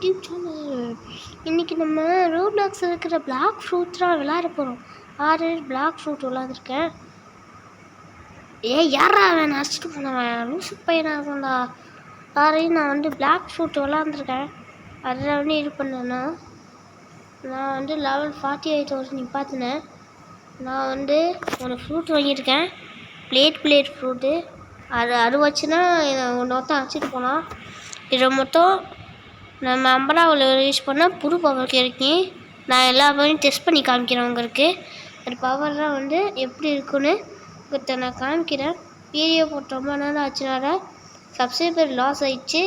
YouTube channel. இன்றைக்கி நம்ம Roblox இருக்கிற பிளாக் ஃப்ரூட் தான் விளையாட போகிறோம். 6 பிளாக் ஃப்ரூட் விளாண்டுருக்கேன். யாரா அவன் அடிச்சுட்டு போனவன் லூசு பையனாக இருக்கும்டா. யாரையும் நான் பிளாக் ஃப்ரூட் விளாண்டுருக்கேன். அதில் இது பண்ணேன்னா நான் லெவல் 48 ஒரு நிப்பாத்தினேன். நான் ஒரு ஃப்ரூட் வாங்கியிருக்கேன், பிளேட் ஃப்ரூட்டு. அது வச்சுன்னா ஒருத்தன் அடிச்சிட்டு போனான். இதை மொத்தம் நம்ம அம்பலாவில் யூஸ் பண்ணால் புது பவர் கிடைக்கும். நான் எல்லா பவரையும் டெஸ்ட் பண்ணி காமிக்கிறேன் உங்களுக்கு. அது பவர்லாம் எப்படி இருக்குன்னு நான் காமிக்கிறேன். வீடியோ போட்டு ரொம்ப நாள் ஆச்சுனால சப்ஸ்கிரைபர் லாஸ் ஆயிடுச்சு.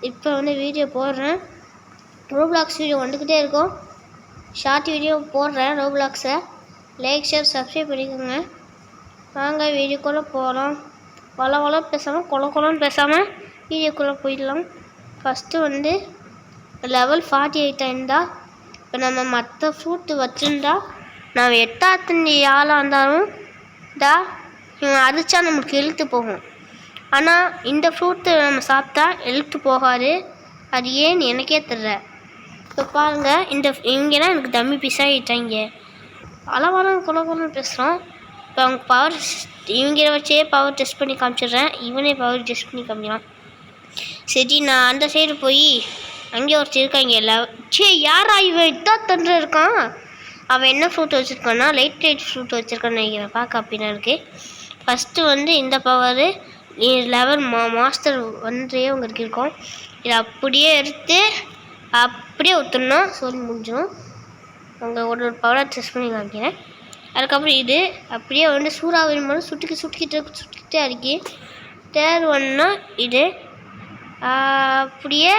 இப்போ வீடியோ போடுறேன். ரோப்ளாக்ஸ் வீடியோ வந்துக்கிட்டே இருக்கும். ஷார்ட் வீடியோ போடுறேன் ரோப்ளாக்ஸை. லைக் ஷேர் சப்ஸ்கிரைப் பண்ணிக்கோங்க. வாங்க வீடியோக்குள்ளே போகலாம். வள பேசாமல் கொலன்னு பேசாமல் வீடியோக்குள்ளே போயிடலாம். ஃபஸ்ட்டு லெவல் 48 இருந்தால் இப்போ நம்ம மற்ற ஃப்ரூட்டு வச்சுருந்தா நான் 8ஆவது ஆளாக இருந்தாலும் இவன் அடித்தா நமக்கு இழுத்து போகும். ஆனால் இந்த ஃப்ரூட்டு நம்ம சாப்பிட்டா இழுத்து போகாது. அது ஏன்னு எனக்கே தெரியல. இப்போ பாருங்கள், இவங்கன்னா எனக்கு தம்மி பிசாகிட்டாங்க. கொலன்னு பேசுகிறோம். இப்போ அவங்க பவர் இவங்கள வச்சே பவர் டெஸ்ட் பண்ணி காமிச்சிடுறேன். இவனே பவர் டெஸ்ட் பண்ணி காமிக்கிறான். சரி, நான் அந்த சைடு போய் அங்கே ஒருத்தர் இருக்காங்க. யாரா இவன் இதான் இருக்கான்? அவன் என்ன ஃப்ரூட் வச்சுருக்கான்னா லைட் ஃப்ரூட் வச்சுருக்கான்னு நினைக்கிறேன். பார்க்க அப்படின்னா இருக்குது. ஃபஸ்ட்டு இந்த பவர் லெவல் மாஸ்டர் உங்களுக்கு இருக்கும். இதை அப்படியே எடுத்து அப்படியே ஊற்றணும். சொல்லி முடிஞ்சிடும். அவங்க ஒரு பவரை டெஸ்ட் பண்ணி காமிக்கிறேன். அதுக்கப்புறம் இது அப்படியே சூறாவளி மாதிரி சுட்டிக்கிட்டே அடிக்கி. தேர்ட் ஒன்னா இது அப்படியே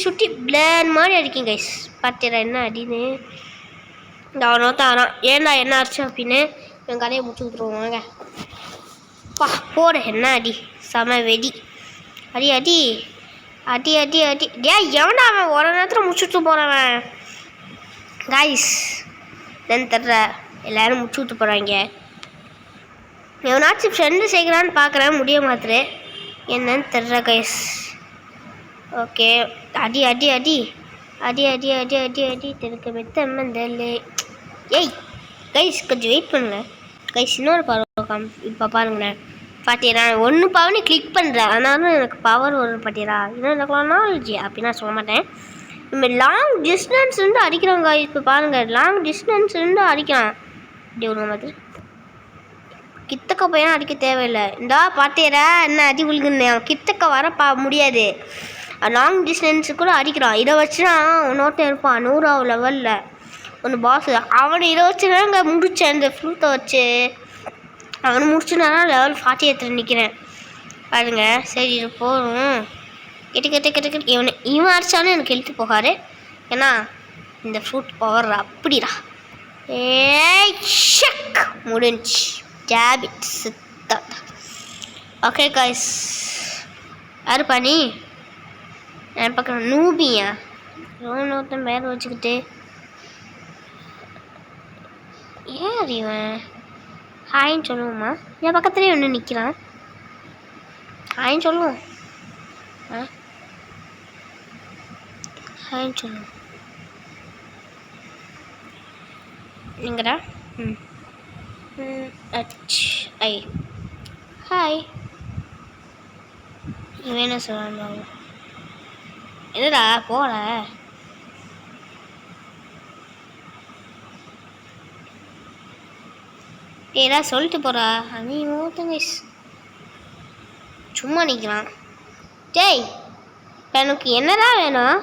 சுட்டி பிளேன் மாதிரி அடிக்கும் கைஸ். பார்த்தீரா என்ன அடின்னு? இந்த அவனோத்தான் ஏன்டா என்ன அடிச்சோம் அப்படின்னு என் கதையை முடிச்சு விட்ருவாங்க. போட என்ன அடி, செம வெடி. அடி அடி அடி அடி அடி. எவனா அவன் ஒரு நேரத்தில் முடிச்சுட்டு போகிறவன் கைஸ்? என்னன்னு தெரில, எல்லோரும் முடிச்சு விட்டு போகிறாங்க. எவனாச்சும் ஃப்ரெண்டு சேர்க்கலான்னு பார்க்குறேன், முடிய மாத்திர. என்னன்னு தெரில கைஸ். ஓகே, அடி அடி அடி அடி அடி அடி அடி அடி தெருக்கு மெத்தம்மந்தல். கைஸ் கொஞ்சம் வெயிட் பண்ணுங்க கைஸ். இன்னொரு பவர் இப்போ பாருங்களேன். பார்த்தீரா, ஒன்று பவர்னு கிளிக் பண்ணுறேன், ஆனாலும் எனக்கு பவர் வரும். பார்த்தீரா, இன்னும் எனக்கு நாலேஜி அப்படின்னா சொல்ல மாட்டேன். நம்ம லாங் டிஸ்டன்ஸ் அடிக்கிறோங்க. இப்போ பாருங்கள், லாங் டிஸ்டன்ஸ் அடிக்கலாம். இப்படி ஒரு மாதிரி கித்தக்க பையனா அடிக்க தேவையில்லை. பார்த்தேரா என்ன அடி விழுகுன்னு. கித்தக்க வர முடியாது. லாங் டிஸ்டன்ஸு கூட அடிக்கிறான். இதை வச்சுனா இன்னொருத்தன் இருப்பான் 100ஆவது லெவலில் ஒன்று பாஸ். அவனை இதை வச்சு தாங்க முடித்தேன். இந்த ஃப்ளூட்டை வச்சு அவனை முடிச்சுனா லெவல் 48 நிற்கிறேன் பாருங்க. சரி, இது போதும். கெட்டு இவன் அடித்தாலும் எனக்கு இழுத்து போகாது. ஏன்னா இந்த ஃப்ரூட் பவர் அப்படிடா. முடிஞ்சு டேபிட் சித்தா. ஓகே கைஸ், யாரு பண்ணி என் பக்கம் நூபியா ஒருத்தன் பேர் வச்சுக்கிட்டு ஏன் இவன் ஹாயின்னு சொல்லுவோம்மா? என் பக்கத்துலேயே ஒன்று நிற்கிறான். ஹாயின்னு சொல்லுவோம். ஹாய்ன்னு சொல்லுவோம். எங்கடா? I hi. இவன் என்ன சொல்கிறான்? என்னடா போகல? ஏதாவது சொல்லிட்டு போகிறா. நீ மூத்தங்க சும்மா நிற்கிறான். டேய், எனக்கு என்னடா வேணும்?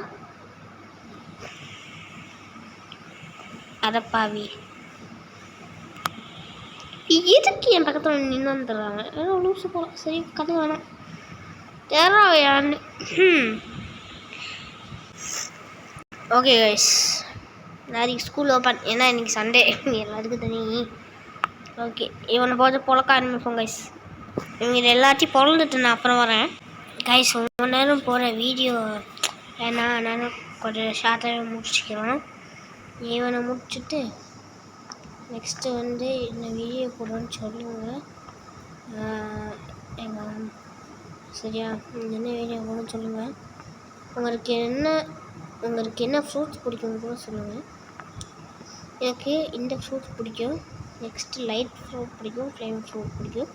அடப்பாவி, எதுக்கு என் பக்கத்தில் நின்று வந்துடுறாங்க? லூசு போகலாம். சரி, கதை வேணாம். தேவையான்னு. ஓகே கைஸ், நாளைக்கு ஸ்கூல் ஓப்பன். ஏன்னா இன்றைக்கி சண்டே, எல்லாத்துக்கும் தனி. ஓகே, இவனை பார்த்து பொழக்க ஆரம்பிப்போம் கைஸ். இவங்க எல்லாத்தையும் பொழந்துட்டு நான் அப்புறம் வரேன் கைஸ். 1 நேரம் போகிற வீடியோ ஏன்னா நானும் கொஞ்சம் ஷார்ட்டாகவே முடிச்சுக்கிறோம். இவனை முடிச்சுட்டு நெக்ஸ்ட்டு இந்த வீடியோ போடுறோன்னு சொல்லுங்கள். எங்கள் சரியா என்ன வீடியோ போடணும்னு சொல்லுங்கள். உங்களுக்கு என்ன ஃப்ரூட்ஸ் பிடிக்கும்னு கூட சொல்லுங்கள். எனக்கு இந்த ஃப்ரூட்ஸ் பிடிக்கும். நெக்ஸ்ட்டு லைட் ஃப்ரூட் பிடிக்கும், ஃப்ளேம் ஃப்ரூட் பிடிக்கும்.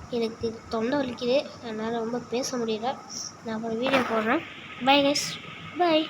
எனக்கு தொண்டை வலிக்குது, அதனால் ரொம்ப பேச முடியல. நான் அப்புறம் வீடியோ போடுறேன். Bye guys, by.